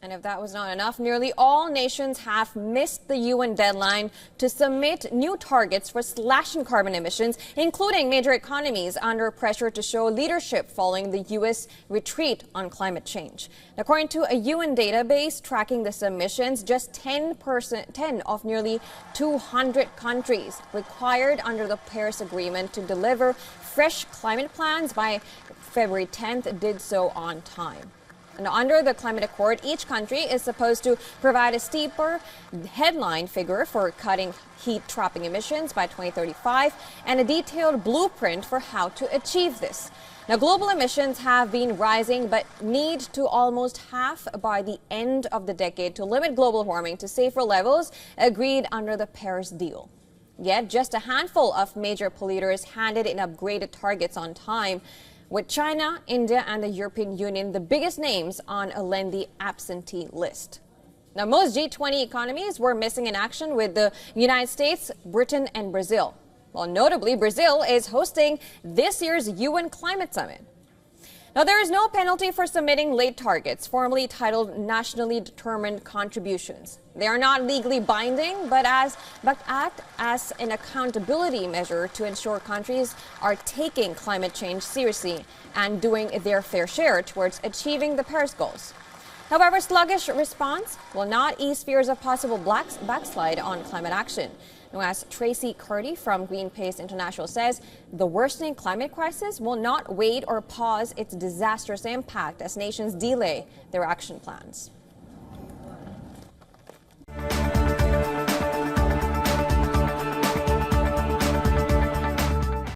And if that was not enough, nearly all nations have missed the UN deadline to submit new targets for slashing carbon emissions, including major economies under pressure to show leadership following the U.S. retreat on climate change. According to a UN database tracking the submissions, just 10 of nearly 200 countries required under the Paris Agreement to deliver fresh climate plans by February 10th did so on time. And under the climate accord, each country is supposed to provide a steeper headline figure for cutting heat-trapping emissions by 2035 and a detailed blueprint for how to achieve this. Now, global emissions have been rising but need to almost halve by the end of the decade to limit global warming to safer levels agreed under the Paris deal. Yet, just a handful of major polluters handed in upgraded targets on time, with China, India, and the European Union the biggest names on a lengthy absentee list. Now, most G20 economies were missing in action, with the United States, Britain, and Brazil. Well, notably, Brazil is hosting this year's UN Climate Summit. Now, there is no penalty for submitting late targets, formerly titled nationally determined contributions. They are not legally binding, but act as an accountability measure to ensure countries are taking climate change seriously and doing their fair share towards achieving the Paris goals. However, sluggish response will not ease fears of possible backslide on climate action. Now, as Tracy Curdy from Greenpeace International says, the worsening climate crisis will not wait or pause its disastrous impact as nations delay their action plans.